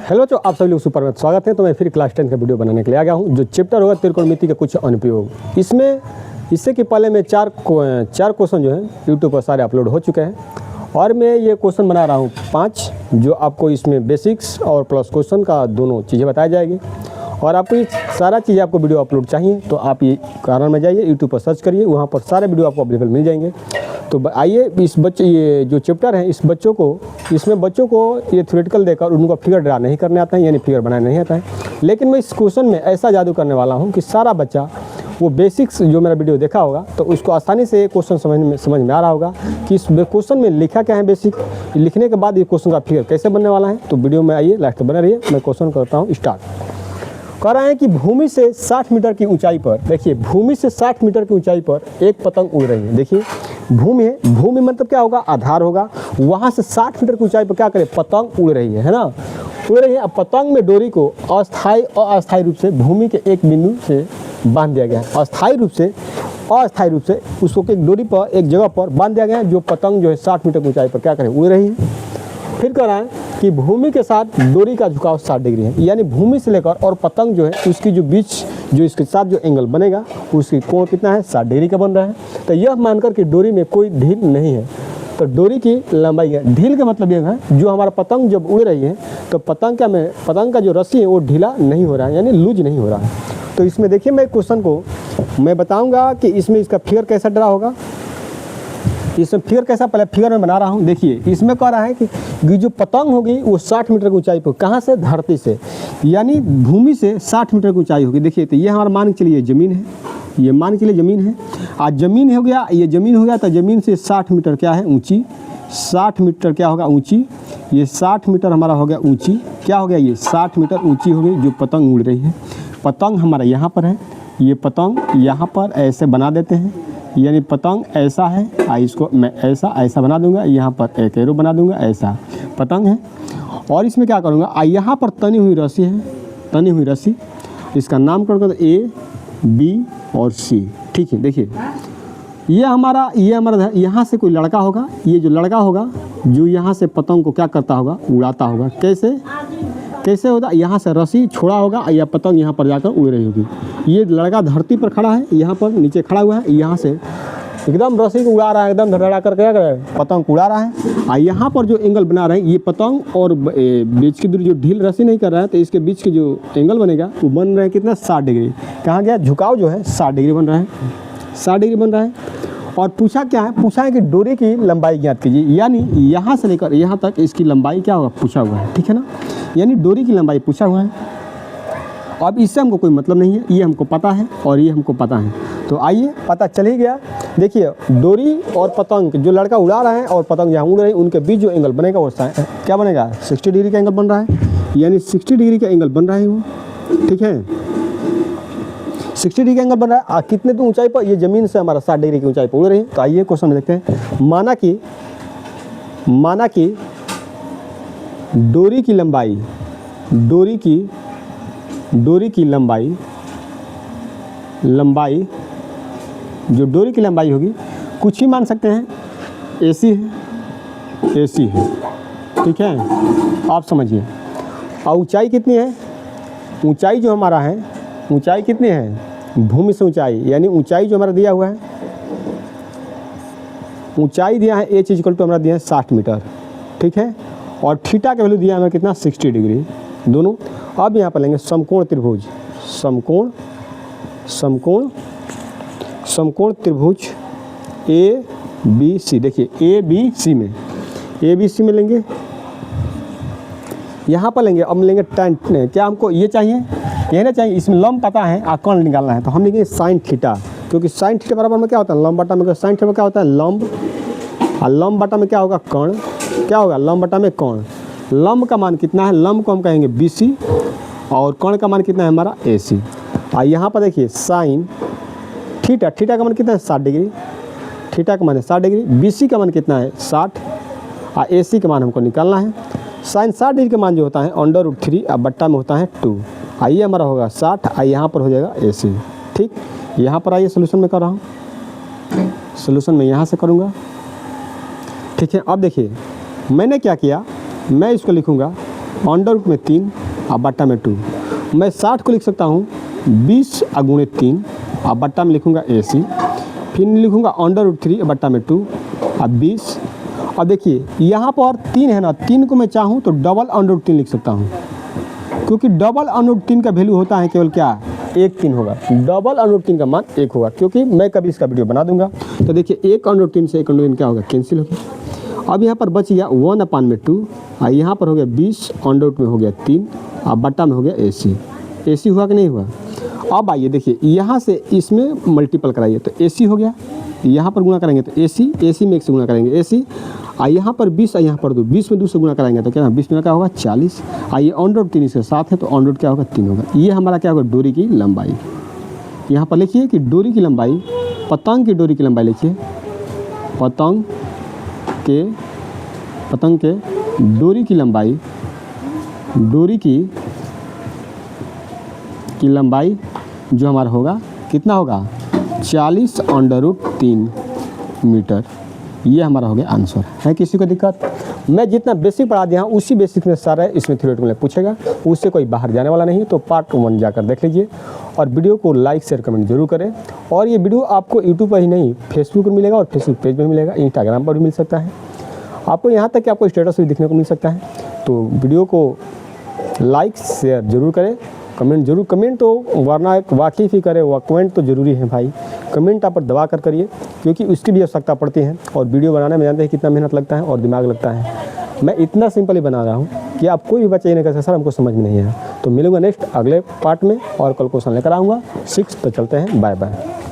Hello बच्चों, आप सभी लोग सुपर में स्वागत है। तो मैं फिर क्लास 10 का वीडियो बनाने के लिए आ गया हूँ, जो चैप्टर होगा त्रिकोणमिति के कुछ अनुप्रयोग। इसमें इससे कि पहले मैं चार क्वेश्चन जो है यूट्यूब पर सारे अपलोड हो चुके हैं, और मैं ये क्वेश्चन बना रहा हूँ 5, जो आपको इसमें बेसिक्स और प्लस क्वेश्चन का दोनों चीज़ें बताई जाएगी। और आपको ये सारा चीज़ें आपको वीडियो अपलोड चाहिए तो आप ये कारण में जाइए, यूट्यूब पर सर्च करिए, वहाँ पर सारे वीडियो आपको अवेलेबल मिल जाएंगे। तो आइए इस बच्चे ये जो चैप्टर है इसमें बच्चों को ये थ्योरेटिकल देकर उनको फिगर ड्रा नहीं करने आता है, यानी फिगर बनाना नहीं आता है। लेकिन मैं इस क्वेश्चन में ऐसा जादू करने वाला हूँ कि सारा बच्चा वो बेसिक्स जो मेरा वीडियो देखा होगा तो उसको आसानी से ये क्वेश्चन समझ में आ रहा होगा कि इस क्वेश्चन में लिखा क्या है। बेसिक लिखने के बाद ये क्वेश्चन का फिगर कैसे बनने वाला है। तो वीडियो में आइए, लास्ट तक बने रहिए। मैं क्वेश्चन करता हूँ स्टार्ट। कह रहा है कि भूमि से 60 मीटर की ऊंचाई पर, देखिए भूमि से 60 मीटर की ऊंचाई पर एक पतंग उड़ रही है। देखिए भूमि मतलब क्या होगा, आधार होगा। वहाँ से 60 मीटर की ऊंचाई पर क्या करे, पतंग उड़ रही है ना, उड़ रही है। अब पतंग में डोरी को अस्थायी और अस्थायी रूप से भूमि के एक बिंदु से बांध दिया गया है। अस्थायी रूप से उसको एक डोरी पर एक जगह पर बांध दिया गया है, जो पतंग जो है 60 मीटर की ऊंचाई पर क्या करे, उड़ रही है। फिर कह रहा है कि भूमि के साथ डोरी का झुकाव 60 डिग्री है, यानी भूमि से लेकर और पतंग जो है उसकी जो बीच जो इसके साथ जो एंगल बनेगा उसकी कोण कितना है, 60 डिग्री का बन रहा है। तो यह मानकर कि डोरी में कोई ढील नहीं है। तो डोरी की लंबाई है, ढील का मतलब यह है जो हमारा पतंग जब उड़ रही है तो पतंग का जो रस्सी है वो ढीला नहीं हो रहा है, यानी लूज नहीं हो रहा है। तो इसमें देखिए मैं क्वेश्चन को मैं बताऊँगा कि इसमें इसका फिगर कैसा ड्रा होगा। इसमें फिगर कैसा, पहले फिगर में बना रहा हूँ। देखिए इसमें कह रहा है कि जो पतंग होगी वो 60 मीटर की ऊंचाई पर, कहाँ से, धरती से, यानी भूमि से 60 मीटर की ऊंचाई होगी। देखिए तो ये हमारा मान के चलिए ज़मीन है, ये मान के लिए ज़मीन है। आज ज़मीन हो गया, ये ज़मीन हो गया तो ज़मीन से 60 मीटर क्या है, ऊँची। 60 मीटर क्या होगा, ऊँची। ये 60 मीटर हमारा हो गया ऊँची, क्या हो गया, ये 60 मीटर ऊँची हो गई जो पतंग उड़ रही है। पतंग हमारा यहाँ पर है, ये पतंग यहाँ पर ऐसे बना देते हैं, यानी पतंग ऐसा है, इसको मैं ऐसा बना दूंगा, यहाँ पर एक एरो बना दूंगा, ऐसा पतंग है। और इसमें क्या करूँगा, यहाँ पर तनी हुई रस्सी है, तनी हुई रस्सी, इसका नामकरण कर A, B और C। ठीक है, देखिए ये हमारा यहाँ से कोई लड़का होगा, ये जो लड़का होगा जो यहाँ से पतंग को क्या करता होगा, उड़ाता होगा। कैसे होगा, यहाँ से रस्सी छोड़ा होगा या पतंग यहाँ पर जाकर उड़ रही होगी। ये लड़का धरती पर खड़ा है, यहाँ पर नीचे खड़ा हुआ है, यहाँ से एकदम रस्सी को उड़ा रहा है, एकदम धड़ाड़ा कर क्या कर रहा है, पतंग को उड़ा रहा है। यहाँ पर जो एंगल बना रहे हैं, ये पतंग और बीच की दूरी जो ढील रस्सी नहीं कर रहा है तो इसके बीच के जो एंगल बनेगा वो बन रहे हैं कितना, 60 डिग्री। कहाँ गया, झुकाव जो है 60 डिग्री बन रहा है, 60 डिग्री बन रहा है। और पूछा क्या है, पूछा है कि डोरी की लंबाई ज्ञात कीजिए, यानी यहाँ से लेकर यहाँ तक इसकी लंबाई क्या होगा, पूछा हुआ है। ठीक है ना, यानी डोरी की लंबाई पूछा हुआ है। अब इससे हमको कोई मतलब नहीं है, ये हमको पता है और ये हमको पता है। तो आइए पता चल ही गया। देखिए डोरी और पतंग, जो लड़का उड़ा रहा है और पतंग जहाँ उड़ रही है, उनके बीच जो एंगल बनेगा वो क्या बनेगा, 60 डिग्री का एंगल बन रहा है, यानी 60 डिग्री का एंगल बन रहा है वो। ठीक है, 60 डिग्री का एंगल बन रहा है। कितने तो ऊंचाई पर, ये ज़मीन से हमारा 60 डिग्री की ऊंचाई पर उड़ रही है। तो आइए क्वेश्चन में देखते हैं। माना कि डोरी की लंबाई जो डोरी की लंबाई होगी, कुछ ही मान सकते हैं, AC है। ठीक है, आप समझिए। और ऊंचाई कितनी है, ऊंचाई जो हमारा है, ऊंचाई कितनी है, भूमि से ऊंचाई, यानी ऊंचाई जो हमारा दिया हुआ है, ऊंचाई दिया है H = हमारा दिया है 60 मीटर। ठीक है, और थीटा का वैल्यू दिया है हमें कितना, 60 डिग्री दोनों। अब यहाँ पर लेंगे समकोण त्रिभुज, समकोण त्रिभुज ABC। देखिए ABC में लेंगे, यहाँ पर लेंगे। अब लेंगे tan, क्या हमको ये चाहिए, ये ना चाहिए, इसमें लंब पता है, कोण निकालना है। तो हम लेंगे sin थीटा, क्योंकि sin थीटा बराबर में क्या होता है, लंब बटा में, sin थीटा में क्या होता है, लंब, और लंब बटा में क्या होगा, कोण, क्या होगा, लंब बटा में कोण। लंब का मान कितना है, लंब को हम कहेंगे BC, और कोण का मान कितना है हमारा AC। और यहाँ पर देखिए sin थीटा का मान कितना है, 60 डिग्री, थीटा का मान है 60 डिग्री, BC का मान कितना है 60, और AC का मान हमको निकालना है। sin 60 डिग्री का मान जो होता है √3 और बट्टा में होता है 2। आइए हमारा होगा 60, और यहाँ पर हो जाएगा AC। ठीक, यहाँ पर आइए सोल्यूशन में कर रहा हूँ, सोल्यूशन में यहाँ से करूँगा। ठीक है, अब देखिए मैंने क्या किया, मैं इसको लिखूँगा अंडर रूट में 3 और बट्टा में 2। मैं 60 को लिख सकता हूँ 20 गुणे 3 और बट्टा में लिखूँगा AC, फिर लिखूँगा अंडर रूट 3 बट्टा में 2 और 20। और देखिए यहाँ पर 3 है ना, 3 को मैं चाहूँ तो डबल अंडर रूट 3 लिख सकता हूँ, क्योंकि डबल अंडर रूट 3 का वैल्यू होता है केवल क्या, 1 3 होगा। डबल अंडर रूट 3 का मान 1 होगा, क्योंकि मैं कभी इसका वीडियो बना दूंगा। तो देखिए 1 अंडर रूट 3 से 1 अंडर रूट 3 क्या होगा, कैंसिल हो गया। अब यहाँ पर बच गया 1/2 और यहाँ पर हो गया 20 अंडर रूट में हो गया 3 और बट्टा में हो गया AC हुआ कि नहीं हुआ। अब आइए देखिए यहाँ से इसमें मल्टीपल कराइए तो AC हो गया, यहाँ पर गुणा करेंगे तो AC में 1 से गुणा करेंगे AC, और यहाँ पर 20 और यहाँ पर 2, 20 में 2 से गुणा कराएंगे तो क्या 20 में क्या होगा 40। ये अंडर रूट 3 इसके साथ है तो अंडर रूट क्या होगा 3 होगा। ये हमारा क्या होगा डोरी की लंबाई। यहाँ पर लिखिए कि डोरी की लंबाई, पतंग की डोरी की लंबाई लिखिए, पतंग के डोरी की लंबाई, डोरी की लंबाई जो हमारा होगा कितना होगा 40 अंडर रूट 3 मीटर। ये हमारा हो गया आंसर। है किसी को दिक्कत? मैं जितना बेसिक पढ़ा दिया हूँ उसी बेसिक में सारा इसमें थ्योरेटिकल पूछेगा, उससे कोई बाहर जाने वाला नहीं है। तो पार्ट 1 जाकर देख लीजिए और वीडियो को लाइक शेयर कमेंट जरूर करें। और ये वीडियो आपको यूट्यूब पर ही नहीं फेसबुक पर मिलेगा और फेसबुक पेज पर मिलेगा, इंस्टाग्राम पर भी मिल सकता है आपको, यहाँ तक कि आपको स्टेटस भी दिखने को मिल सकता है। तो वीडियो को लाइक शेयर जरूर करें, कमेंट जरूर, कमेंट तो वरना एक वाकिफ़ ही करे, वह कमेंट तो ज़रूरी है भाई। कमेंट आप पर दबा कर करिए, क्योंकि उसकी भी आवश्यकता पड़ती है। और वीडियो बनाने में जानते हैं कितना मेहनत लगता है और दिमाग लगता है। मैं इतना सिंपली बना रहा हूँ कि आप कोई भी बच्चा ये नहीं कह सर हमको समझ में नहीं आया। तो मिलूंगा नेक्स्ट अगले पार्ट में और कल क्वेश्चन लेकर आऊँगा 6। तो चलते हैं, बाय बाय।